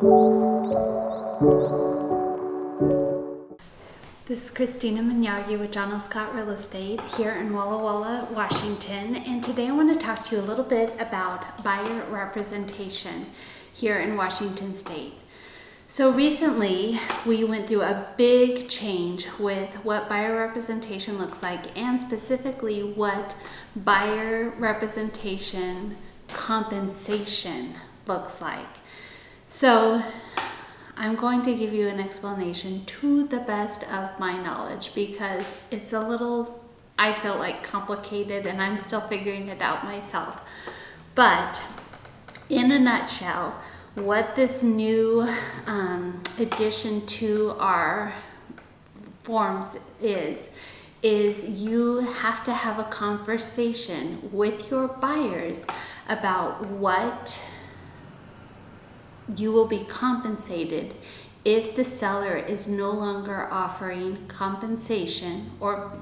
This is Christina Minyagi with John L. Scott Real Estate here in Walla Walla, Washington. And today I want to talk to you a little bit about buyer representation here in Washington State. So recently we went through a big change with what buyer representation looks like, and specifically what buyer representation compensation looks like. So I'm going to give you an explanation to the best of my knowledge because it's a little, I feel like, complicated and I'm still figuring it out myself. But in a nutshell, what this new addition to our forms is you have to have a conversation with your buyers about what you will be compensated if the seller is no longer offering compensation or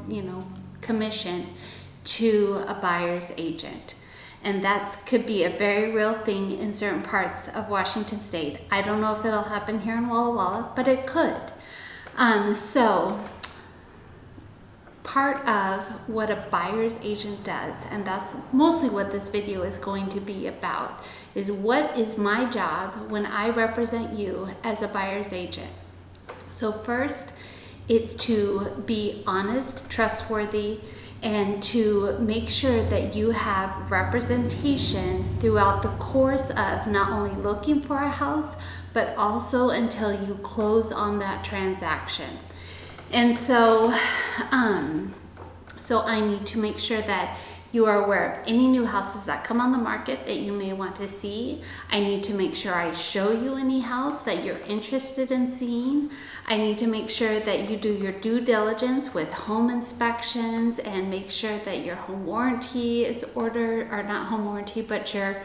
commission to a buyer's agent. And that could be a very real thing in certain parts of Washington State. I don't know if it'll happen here in Walla Walla, but it could. So part of what a buyer's agent does, and that's mostly what this video is going to be about, is what is my job when I represent you as a buyer's agent. So first, it's to be honest, trustworthy, and to make sure that you have representation throughout the course of not only looking for a house, but also until you close on that transaction. And so I need to make sure that you are aware of any new houses that come on the market that you may want to see. I need to make sure I show you any house that you're interested in seeing. I need to make sure that you do your due diligence with home inspections and make sure that your home warranty is ordered, or not home warranty, but your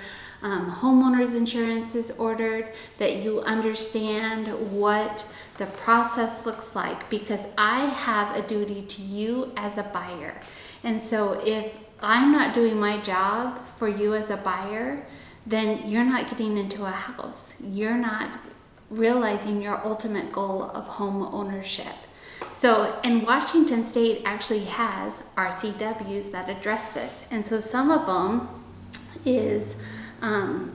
homeowner's insurance is ordered, that you understand what the process looks like, because I have a duty to you as a buyer. And so if I'm not doing my job for you as a buyer, then you're not getting into a house. You're not realizing your ultimate goal of home ownership. So, and Washington State actually has RCWs that address this. And so some of them is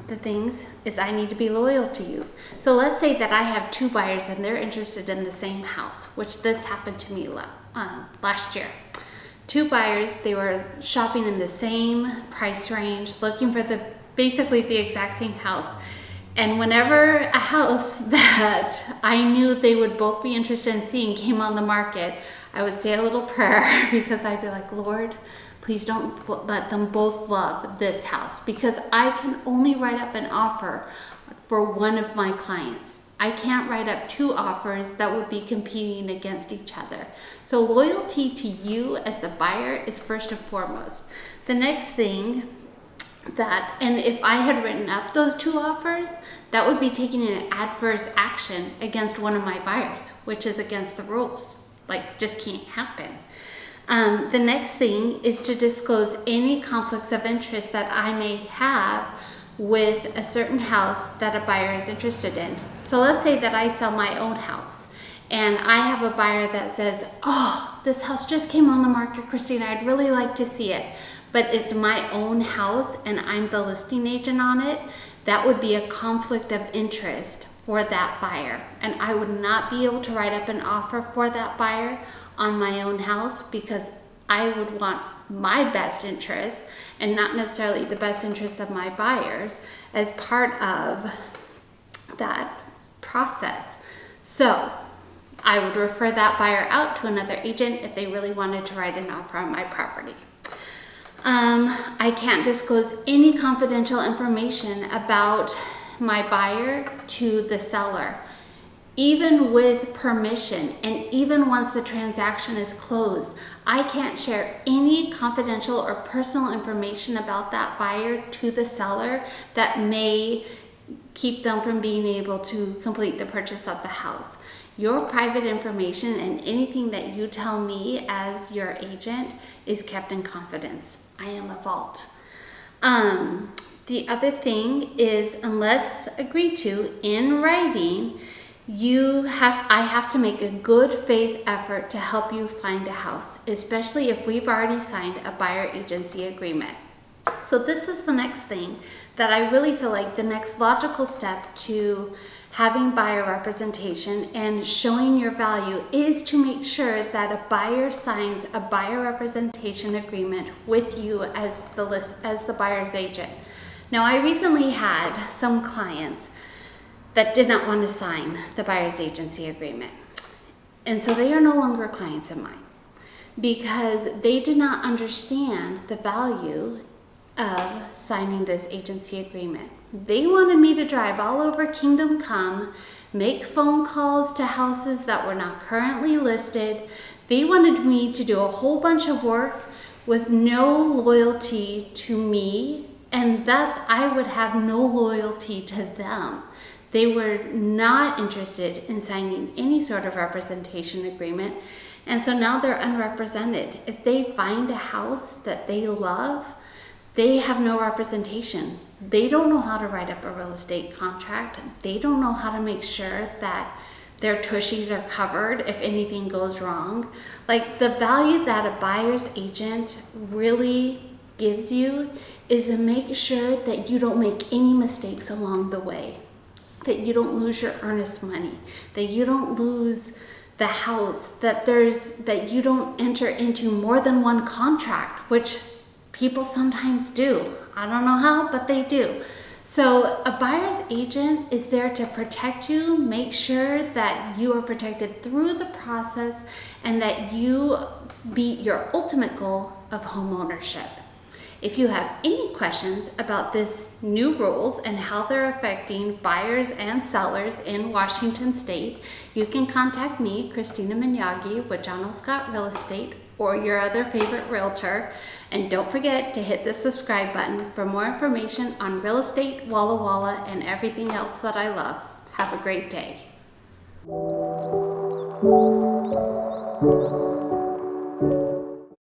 the things is I need to be loyal to you. So let's say that I have two buyers and they're interested in the same house, which this happened to me last year. Two buyers, they were shopping in the same price range, looking for basically the exact same house. And whenever a house that I knew they would both be interested in seeing came on the market, I would say a little prayer because I'd be like, Lord, please don't let them both love this house, because I can only write up an offer for one of my clients. I can't write up two offers that would be competing against each other. So loyalty to you as the buyer is first and foremost. The next thing and if I had written up those two offers, that would be taking an adverse action against one of my buyers, which is against the rules. Like, just can't happen. The next thing is to disclose any conflicts of interest that I may have with a certain house that a buyer is interested in. So let's say that I sell my own house and I have a buyer that says, oh, this house just came on the market, Christina, I'd really like to see it, but it's my own house and I'm the listing agent on it. That would be a conflict of interest for that buyer. And I would not be able to write up an offer for that buyer on my own house, because I would want my best interest and not necessarily the best interest of my buyers as part of that process. So I would refer that buyer out to another agent if they really wanted to write an offer on my property. I can't disclose any confidential information about my buyer to the seller, even with permission, and even once the transaction is closed. I can't share any confidential or personal information about that buyer to the seller that may keep them from being able to complete the purchase of the house. Your private information and anything that you tell me as your agent is kept in confidence. I am a vault. The other thing is, unless agreed to in writing, I have to make a good faith effort to help you find a house, especially if we've already signed a buyer agency agreement. So this is the next thing that I really feel like the next logical step to having buyer representation and showing your value is to make sure that a buyer signs a buyer representation agreement with you as the buyer's agent. Now, I recently had some clients that did not want to sign the buyer's agency agreement. And so they are no longer clients of mine because they did not understand the value of signing this agency agreement. They wanted me to drive all over Kingdom Come, make phone calls to houses that were not currently listed. They wanted me to do a whole bunch of work with no loyalty to me, and thus I would have no loyalty to them. They were not interested in signing any sort of representation agreement, and so now they're unrepresented. If they find a house that they love, they have no representation. They don't know how to write up a real estate contract. They don't know how to make sure that their tushies are covered if anything goes wrong. Like, the value that a buyer's agent really gives you is to make sure that you don't make any mistakes along the way, that you don't lose your earnest money, that you don't lose the house, that you don't enter into more than one contract, which people sometimes do. I don't know how, but they do. So a buyer's agent is there to protect you, make sure that you are protected through the process, and that you meet your ultimate goal of home ownership. If you have any questions about this new rules and how they're affecting buyers and sellers in Washington State, you can contact me, Christina Minyagi, with John L. Scott Real Estate, or your other favorite realtor. And don't forget to hit the subscribe button for more information on real estate, Walla Walla, and everything else that I love. Have a great day.